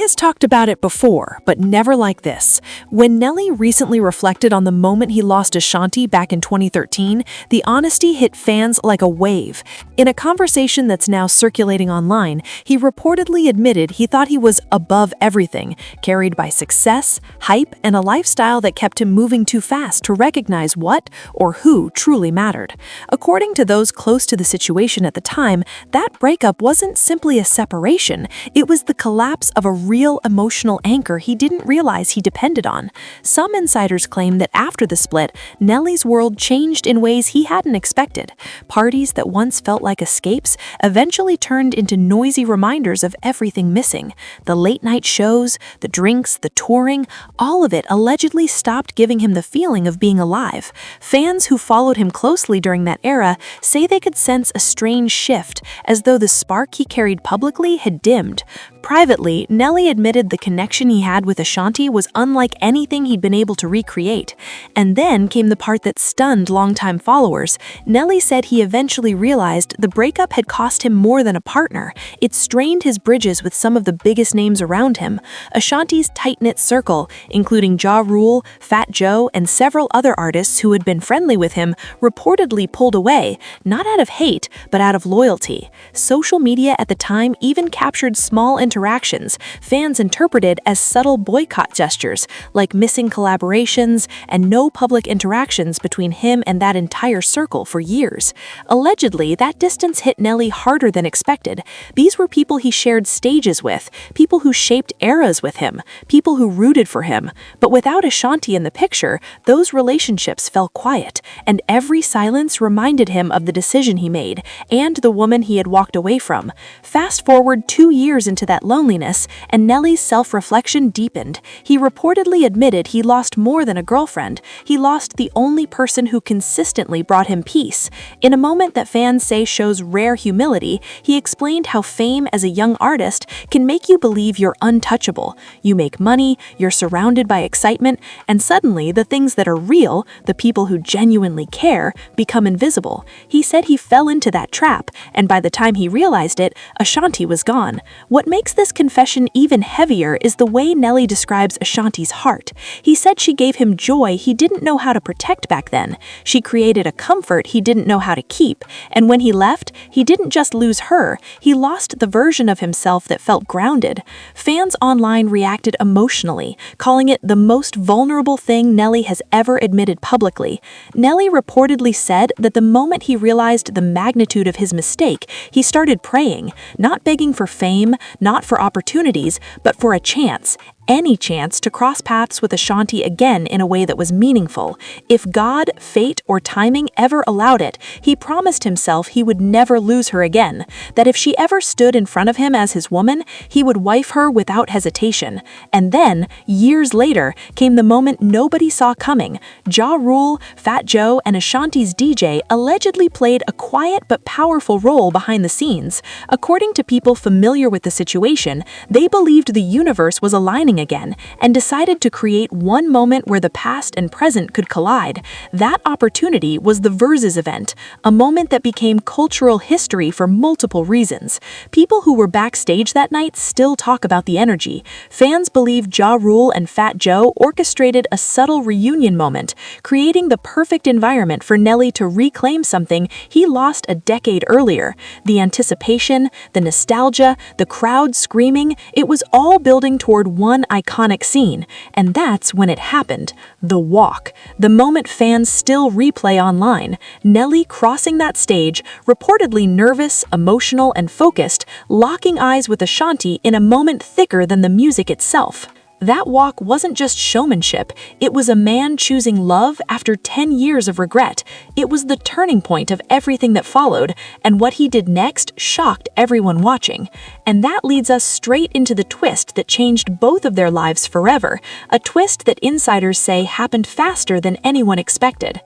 has talked about it before, but never like this. When Nelly recently reflected on the moment he lost Ashanti back in 2013, the honesty hit fans like a wave. In a conversation that's now circulating online, he reportedly admitted he thought he was above everything, carried by success, hype, and a lifestyle that kept him moving too fast to recognize what or who truly mattered. According to those close to the situation at the time, that breakup wasn't simply a separation, it was the collapse of a real emotional anchor he didn't realize he depended on. Some insiders claim that after the split, Nelly's world changed in ways he hadn't expected. Parties that once felt like escapes eventually turned into noisy reminders of everything missing. The late-night shows, the drinks, the touring, all of it allegedly stopped giving him the feeling of being alive. Fans who followed him closely during that era say they could sense a strange shift, as though the spark he carried publicly had dimmed. Privately, Nelly admitted the connection he had with Ashanti was unlike anything he'd been able to recreate. And then came the part that stunned longtime followers. Nelly said he eventually realized the breakup had cost him more than a partner. It strained his bridges with some of the biggest names around him. Ashanti's tight-knit circle, including Ja Rule, Fat Joe, and several other artists who had been friendly with him, reportedly pulled away, not out of hate, but out of loyalty. Social media at the time even captured small interactions fans interpreted as subtle boycott gestures, like missing collaborations and no public interactions between him and that entire circle for years. Allegedly, that distance hit Nelly harder than expected. These were people he shared stages with, people who shaped eras with him, people who rooted for him. But without Ashanti in the picture, those relationships fell quiet, and every silence reminded him of the decision he made and the woman he had walked away from. Fast forward 2 years into that loneliness, and Nelly's self-reflection deepened. He reportedly admitted he lost more than a girlfriend. He lost the only person who consistently brought him peace. In a moment that fans say shows rare humility, he explained how fame as a young artist can make you believe you're untouchable. You make money, you're surrounded by excitement, and suddenly the things that are real, the people who genuinely care, become invisible. He said he fell into that trap, and by the time he realized it, Ashanti was gone. What makes this confession even heavier is the way Nelly describes Ashanti's heart. He said she gave him joy he didn't know how to protect back then. She created a comfort he didn't know how to keep. And when he left, he didn't just lose her, he lost the version of himself that felt grounded. Fans online reacted emotionally, calling it the most vulnerable thing Nelly has ever admitted publicly. Nelly reportedly said that the moment he realized the magnitude of his mistake, he started praying, not begging for fame, not for opportunities, but for a chance. Any chance to cross paths with Ashanti again in a way that was meaningful. If God, fate, or timing ever allowed it, he promised himself he would never lose her again, that if she ever stood in front of him as his woman, he would wife her without hesitation. And then, years later, came the moment nobody saw coming. Ja Rule, Fat Joe, and Ashanti's DJ allegedly played a quiet but powerful role behind the scenes. According to people familiar with the situation, they believed the universe was aligning again and decided to create one moment where the past and present could collide. That opportunity was the Versus event, a moment that became cultural history for multiple reasons. People who were backstage that night still talk about the energy. Fans believe Ja Rule and Fat Joe orchestrated a subtle reunion moment, creating the perfect environment for Nelly to reclaim something he lost a decade earlier. The anticipation, the nostalgia, the crowd screaming, it was all building toward one iconic scene, and that's when it happened. The walk. The moment fans still replay online. Nelly crossing that stage, reportedly nervous, emotional, and focused, locking eyes with Ashanti in a moment thicker than the music itself. That walk wasn't just showmanship, it was a man choosing love after 10 years of regret. It was the turning point of everything that followed, and what he did next shocked everyone watching. And that leads us straight into the twist that changed both of their lives forever, a twist that insiders say happened faster than anyone expected.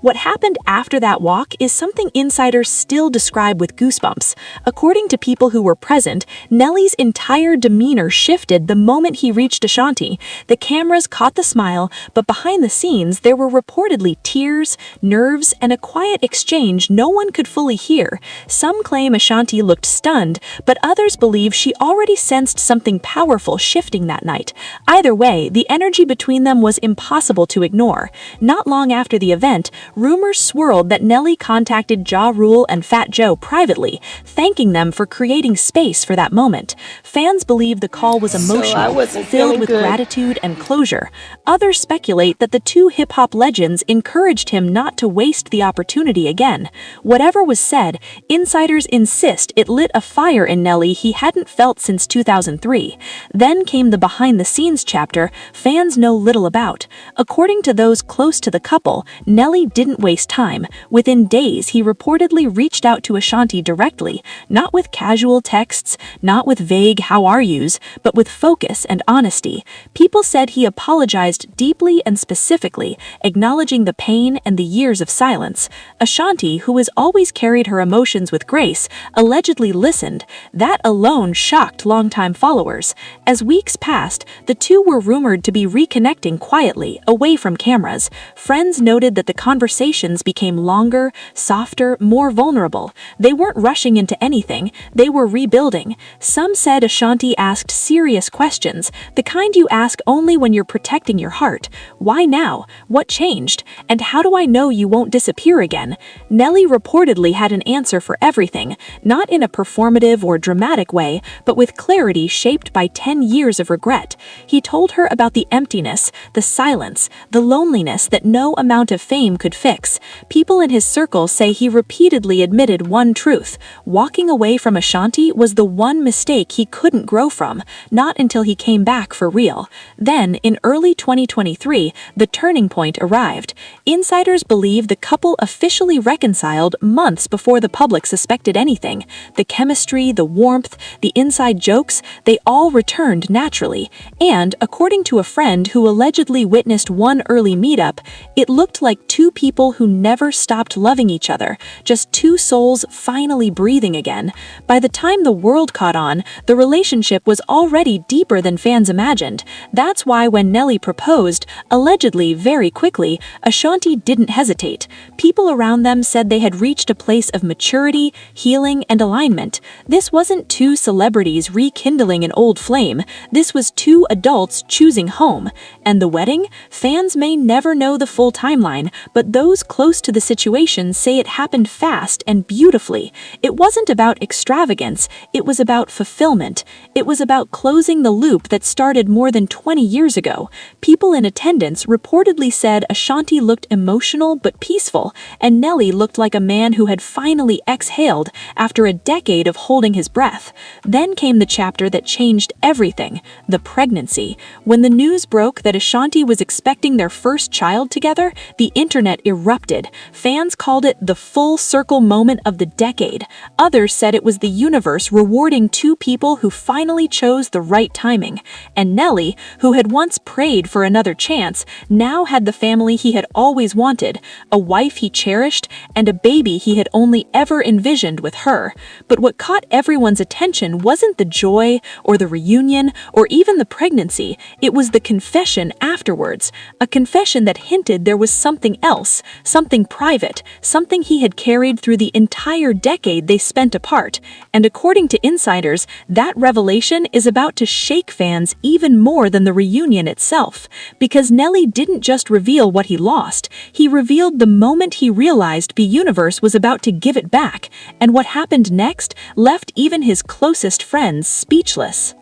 What happened after that walk is something insiders still describe with goosebumps. According to people who were present, Nelly's entire demeanor shifted the moment he reached Ashanti. The cameras caught the smile, but behind the scenes there were reportedly tears, nerves, and a quiet exchange no one could fully hear. Some claim Ashanti looked stunned, but others believe she already sensed something powerful shifting that night. Either way, the energy between them was impossible to ignore. Not long after the event, rumors swirled that Nelly contacted Ja Rule and Fat Joe privately, thanking them for creating space for that moment. Fans believe the call was emotional, filled with gratitude and closure. Others speculate that the two hip-hop legends encouraged him not to waste the opportunity again. Whatever was said, insiders insist it lit a fire in Nelly he hadn't felt since 2003. Then came the behind-the-scenes chapter fans know little about. According to those close to the couple, Nelly didn't waste time. Within days, he reportedly reached out to Ashanti directly, not with casual texts, not with vague "how are yous," but with focus and honesty. People said he apologized deeply and specifically, acknowledging the pain and the years of silence. Ashanti, who has always carried her emotions with grace, allegedly listened. That alone shocked longtime followers. As weeks passed, the two were rumored to be reconnecting quietly, away from cameras. Friends noted that the conversations became longer, softer, more vulnerable. They weren't rushing into anything, they were rebuilding. Some said Ashanti asked serious questions, the kind you ask only when you're protecting your heart. Why now? What changed? And how do I know you won't disappear again? Nelly reportedly had an answer for everything, not in a performative or dramatic way, but with clarity shaped by 10 years of regret. He told her about the emptiness, the silence, the loneliness that no amount of fame could fix. People in his circle say he repeatedly admitted one truth: walking away from Ashanti was the one mistake he couldn't grow from, not until he came back for real. Then, in early 2023, the turning point arrived. Insiders believe the couple officially reconciled months before the public suspected anything. The chemistry, the warmth, the inside jokes, they all returned naturally. And, according to a friend who allegedly witnessed one early meetup, it looked like two people who never stopped loving each other, just two souls finally breathing again. By the time the world caught on, the relationship was already deeper than fans imagined. That's why when Nelly proposed, allegedly very quickly, Ashanti didn't hesitate. People around them said they had reached a place of maturity, healing, and alignment. This wasn't two celebrities rekindling an old flame. This was two adults choosing home. And the wedding? Fans may never know the full timeline, but those close to the situation say it happened fast and beautifully. It wasn't about extravagance, it was about fulfillment. It was about closing the loop that started more than 20 years ago. People in attendance reportedly said Ashanti looked emotional but peaceful, and Nelly looked like a man who had finally exhaled after a decade of holding his breath. Then came the chapter that changed everything: the pregnancy. When the news broke that Ashanti was expecting their first child together, the internet erupted. Fans called it the full circle moment of the decade. Others said it was the universe rewarding two people who finally chose the right timing. And Nelly, who had once prayed for another chance, now had the family he had always wanted, a wife he cherished, and a baby he had only ever envisioned with her. But what caught everyone's attention wasn't the joy, or the reunion, or even the pregnancy. It was the confession afterwards, a confession that hinted there was something else, something private, something he had carried through the entire decade they spent apart. And according to insiders, that revelation is about to shake fans even more than the reunion itself. Because Nelly didn't just reveal what he lost, he revealed the moment he realized the universe was about to give it back. And what happened next left even his closest friends speechless.